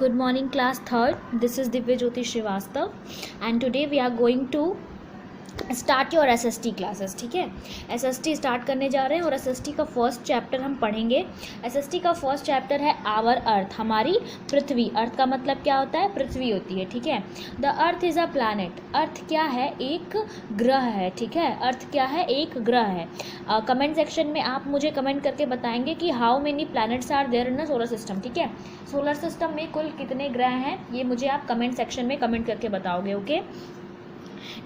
Good morning, class 3rd. This is Divya Jyoti Srivastav and today we are going to start your SST classes. ठीक है, SST start करने जा रहे हैं और SST का फर्स्ट चैप्टर हम पढ़ेंगे. SST का फर्स्ट चैप्टर है आवर अर्थ, हमारी पृथ्वी. अर्थ का मतलब क्या होता है? पृथ्वी होती है. ठीक है, the earth is a planet. Earth क्या है? एक ग्रह है. ठीक है, अर्थ क्या है? एक ग्रह है. कमेंट सेक्शन में आप मुझे कमेंट करके बताएंगे कि how many planets are there in a solar system. ठीक है, सोलर सिस्टम में कुल कितने ग्रह हैं, ये मुझे आप कमेंट सेक्शन में कमेंट करके बताओगे. Okay,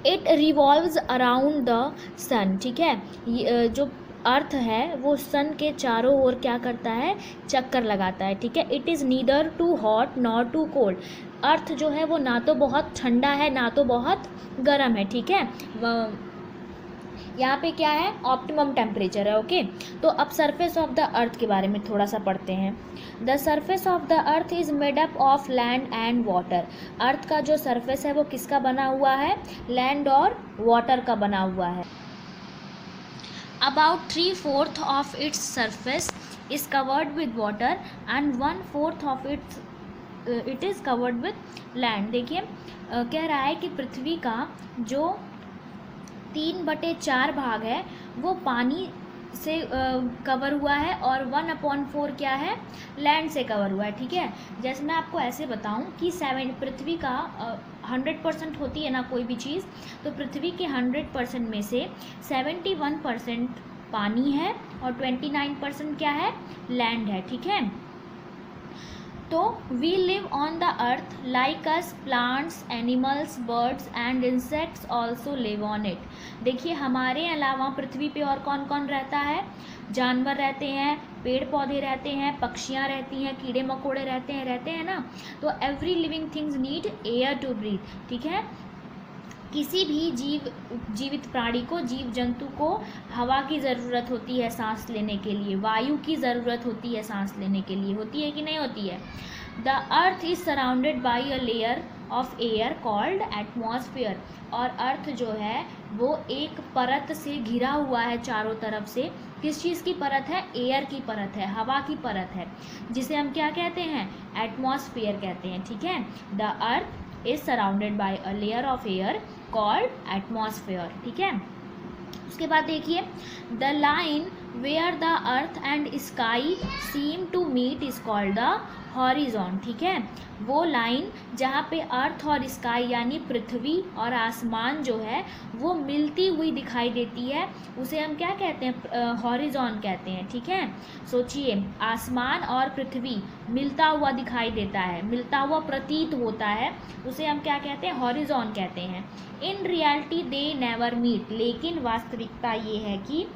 it revolves around the sun. ठीक है, जो अर्थ है वो सन के चारों ओर क्या करता है? चक्कर लगाता है. ठीक है, it is neither too hot nor too cold. Earth जो है वो ना तो बहुत ठंडा है ना तो बहुत गर्म है. ठीक है, यहाँ पे क्या है? ऑप्टिमम टेम्परेचर है. ओके, तो अब सरफेस ऑफ द अर्थ के बारे में थोड़ा सा पढ़ते हैं. The surface of the earth is made up of land and water. Earth का जो सरफेस है वो किसका बना हुआ है? लैंड और वाटर का बना हुआ है. About 3/4 of its surface is covered with water and 1/4 of it is covered with land. देखिए कह रहा है कि पृथ्वी का जो 3/4 भाग है वो पानी से कवर हुआ है और 1/4 क्या है? लैंड से कवर हुआ है. ठीक है, जैसे मैं आपको ऐसे बताऊं कि पृथ्वी का 100% होती है ना कोई भी चीज़, तो पृथ्वी के 100% में से 71% पानी है और 29% क्या है? लैंड है. ठीक है, तो we live on the earth like us plants, animals, birds and insects also live on it. देखिए हमारे अलावा पृथ्वी पे और कौन कौन रहता है? जानवर रहते हैं, पेड़ पौधे रहते हैं, पक्षियाँ रहती हैं, कीड़े मकोड़े रहते हैं ना. तो every living things need air to breathe. ठीक है, किसी भी जीवित प्राणी को, जीव जंतु को हवा की ज़रूरत होती है सांस लेने के लिए, वायु की ज़रूरत होती है सांस लेने के लिए. होती है कि नहीं होती है? The earth is surrounded by a layer of air called atmosphere. और अर्थ जो है वो एक परत से घिरा हुआ है चारों तरफ से. किस चीज़ की परत है? एयर की परत है, हवा की परत है, जिसे हम क्या कहते हैं? एटमॉस्फेयर कहते हैं. ठीक है, the earth is surrounded by a layer of air called atmosphere. ठीक है, उसके बाद देखिए the line where the earth and sky seem to meet is called the horizon. ठीक है, वो लाइन जहाँ पे अर्थ और स्काई यानी पृथ्वी और आसमान जो है वो मिलती हुई दिखाई देती है, उसे हम क्या कहते हैं? हॉरिजॉन कहते हैं. ठीक है, सोचिए आसमान और पृथ्वी मिलता हुआ दिखाई देता है, मिलता हुआ प्रतीत होता है, उसे हम क्या कहते हैं? हॉरिजॉन कहते हैं. In reality they never meet. लेकिन वास्तविकता ये है कि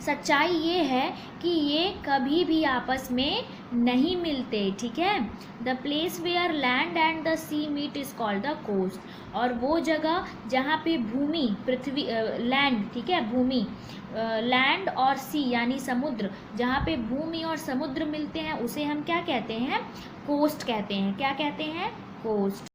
सच्चाई ये है कि ये कभी भी आपस में नहीं मिलते. ठीक है, the place where land and the sea meet is called the coast. और वो जगह जहाँ पे भूमि, पृथ्वी, लैंड, ठीक है, भूमि, लैंड और सी यानी समुद्र, जहाँ पे भूमि और समुद्र मिलते हैं उसे हम क्या कहते हैं? कोस्ट कहते हैं. क्या कहते हैं? कोस्ट.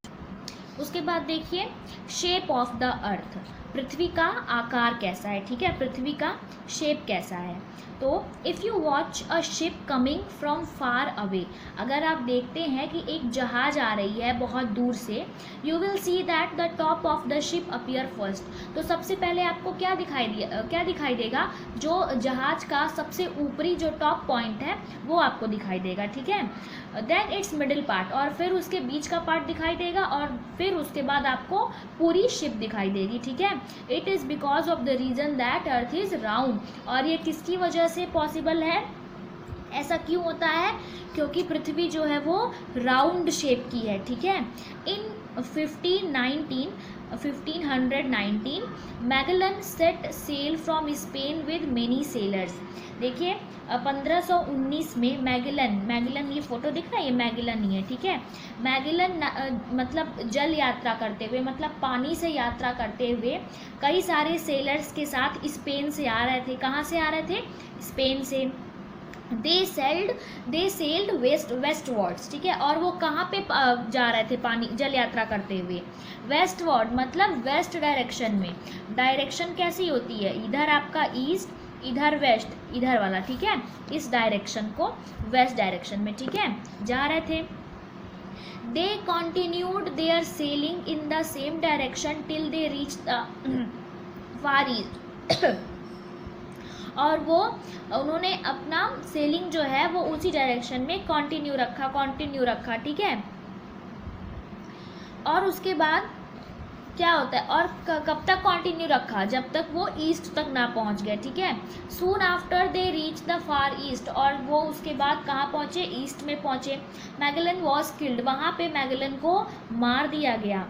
उसके बाद देखिए शेप ऑफ द अर्थ. पृथ्वी का आकार कैसा है? ठीक है, पृथ्वी का शेप कैसा है? तो if you watch a ship coming from far away, अगर आप देखते हैं कि एक जहाज़ आ रही है बहुत दूर से, you will see that the top of the ship appear first. तो सबसे पहले आपको क्या दिखाई देगा? जो जहाज़ का सबसे ऊपरी जो टॉप पॉइंट है वो आपको दिखाई देगा. ठीक है, देन इट्स मिडिल पार्ट, और फिर उसके बीच का पार्ट दिखाई देगा, और फिर उसके बाद आपको पूरी शिप दिखाई देगी. ठीक है, it is because of the reason that earth is round. और ये किसकी वजह से पॉसिबल है? ऐसा क्यों होता है? क्योंकि पृथ्वी जो है वो राउंड शेप की है. ठीक है, in 1519 Magellan set sail from Spain with many sailors. देखिए 1519 में मैगलन, ये फोटो दिख रहा है, ये मैगलन ही है. ठीक है, मैगलन मतलब जल यात्रा करते हुए, मतलब पानी से यात्रा करते हुए कई सारे सेलर्स के साथ स्पेन से आ रहे थे. कहाँ से आ रहे थे? स्पेन से. दे सेल्ड वेस्टवर्ड्स. ठीक है, और वो कहाँ पे जा रहे थे पानी जल यात्रा करते हुए? वेस्टवर्ड, मतलब वेस्ट डायरेक्शन में. डायरेक्शन कैसी होती है? इधर आपका ईस्ट, इधर वेस्ट, इधर वाला. ठीक है, इस डायरेक्शन को वेस्ट डायरेक्शन में, ठीक है, जा रहे थे. They continued their sailing in the same direction till they reach the Far East. और वो उन्होंने अपना सेलिंग जो है वो उसी डायरेक्शन में कंटिन्यू रखा, ठीक है। और उसके बाद क्या होता है, और कब तक कंटिन्यू रखा, जब तक वो ईस्ट तक ना पहुंच गए, ठीक है। Soon after they reach the Far East, और वो उसके बाद कहाँ पहुँचे, ईस्ट में पहुँचे। मैगलन वॉज किल्ड, वहाँ पे मैगलन को मार दिया गया।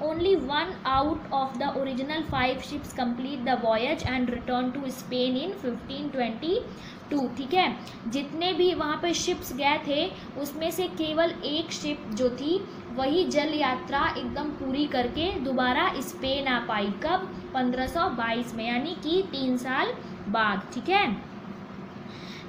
Only one out of the original 5 ships complete the voyage and return to Spain in 1522, ठीक है। जितने भी वहाँ पे शिप्स गए थे उसमें से केवल एक शिप जो थी वही जल यात्रा एकदम पूरी करके दोबारा स्पेन आ पाई। कब, 1522 में, यानी कि 3 साल बाद, ठीक है।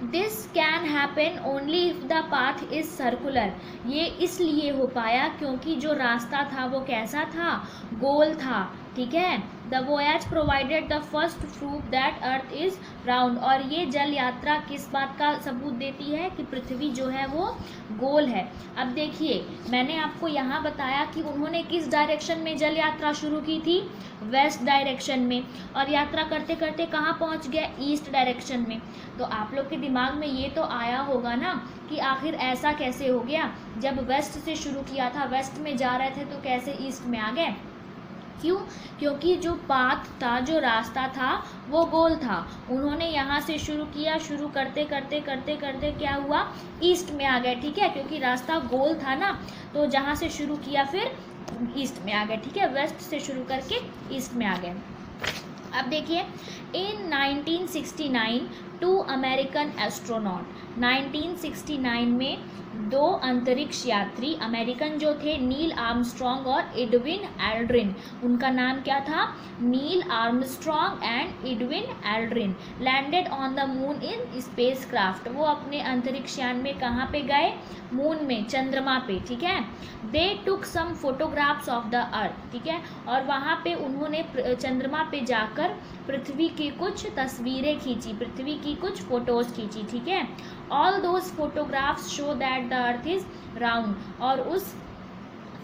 This can happen only if the path is circular, ये इसलिए हो पाया क्योंकि जो रास्ता था वो कैसा था, गोल था, ठीक है। The voyage provided the first proof that earth is round, और ये जल यात्रा किस बात का सबूत देती है कि पृथ्वी जो है वो गोल है। अब देखिए, मैंने आपको यहाँ बताया कि उन्होंने किस डायरेक्शन में जल यात्रा शुरू की थी, वेस्ट डायरेक्शन में, और यात्रा करते करते कहाँ पहुँच गया, ईस्ट डायरेक्शन में। तो आप लोग के दिमाग में ये तो आया होगा ना कि आखिर ऐसा कैसे हो गया, जब वेस्ट से शुरू किया था, वेस्ट में जा रहे थे तो कैसे ईस्ट में आ गए। क्यों, क्योंकि जो पाथ था, जो रास्ता था वो गोल था। उन्होंने यहाँ से शुरू किया, शुरू करते करते करते करते क्या हुआ, ईस्ट में आ गए, ठीक है। क्योंकि रास्ता गोल था ना, तो जहाँ से शुरू किया फिर ईस्ट में आ गए, ठीक है। वेस्ट से शुरू करके ईस्ट में आ गए। अब देखिए, इन 1969 2 अमेरिकन एस्ट्रोनॉट, 1969 में 2 अंतरिक्ष यात्री अमेरिकन जो थे, नील आर्मस्ट्रॉन्ग और एडविन एल्ड्रिन, उनका नाम क्या था, Neil Armstrong and Edwin Aldrin, landed on the moon in space craft. वो अपने अंतरिक्ष यान में कहाँ पे गए, मून में, चंद्रमा पे, ठीक है। They took some photographs of the earth, ठीक है। और वहाँ पे उन्होंने चंद्रमा पे जाकर पृथ्वी की कुछ तस्वीरें खींची, पृथ्वी की कुछ फोटोज़ खींची, ठीक है। All those photographs show that the earth is round, और उस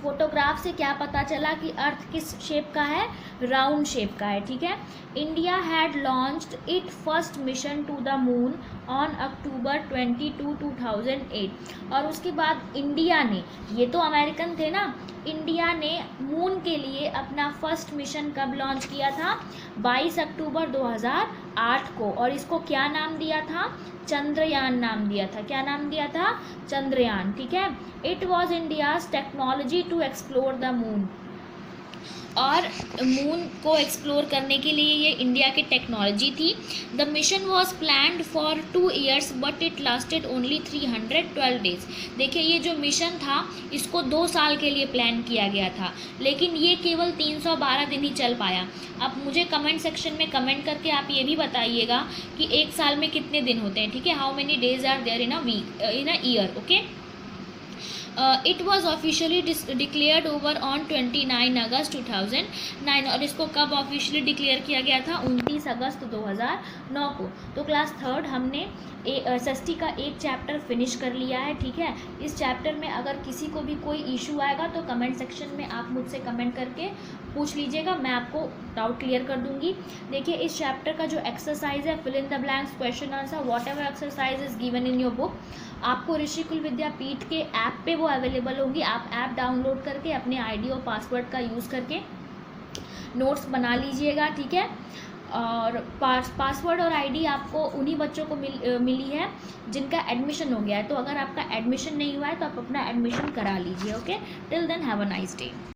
फोटोग्राफ से क्या पता चला कि अर्थ किस शेप का है, राउंड शेप का है, ठीक है। India had launched it first mission to the moon on October 22, 2008, और उसके बाद इंडिया ने, ये तो अमेरिकन थे ना, इंडिया ने मून के लिए अपना फर्स्ट मिशन कब लॉन्च किया था, 22 अक्टूबर 2008 को, और इसको क्या नाम दिया था, चंद्रयान नाम दिया था। क्या नाम दिया था, चंद्रयान, ठीक है। It was India's technology to explore the moon, और मून को एक्सप्लोर करने के लिए ये इंडिया की टेक्नोलॉजी थी। The mission was planned for 2 years but it lasted only 312 days। देखिए, ये जो मिशन था इसको 2 साल के लिए प्लान किया गया था, लेकिन ये केवल 312 दिन ही चल पाया। अब मुझे कमेंट सेक्शन में कमेंट करके आप ये भी बताइएगा कि एक साल में कितने दिन होते हैं, ठीक है। How many days are there in a week, in a year, okay. It was officially declared over on 29 August 2009, और इसको कब ऑफिशियली डिक्लेयर किया गया था, 29 अगस्त 2009 को। तो क्लास 3rd हमने षष्ठी का एक चैप्टर फिनिश कर लिया है, ठीक है। इस चैप्टर में अगर किसी को भी कोई इशू आएगा तो कमेंट सेक्शन में आप मुझसे कमेंट करके पूछ लीजिएगा, मैं आपको डाउट क्लियर कर दूंगी। देखिए, इस चैप्टर का जो एक्सरसाइज है, fill in the blanks, question answer, whatever exercise is given in your book, आपको ऋषिकुल विद्यापीठ के ऐप पे वो अवेलेबल होगी। आप ऐप डाउनलोड करके अपने आईडी और पासवर्ड का यूज़ करके नोट्स बना लीजिएगा, ठीक है। और पासवर्ड और आईडी आपको उन्हीं बच्चों को मिली है जिनका एडमिशन हो गया है। तो अगर आपका एडमिशन नहीं हुआ है तो आप अपना एडमिशन करा लीजिए, okay. Till then have a nice day.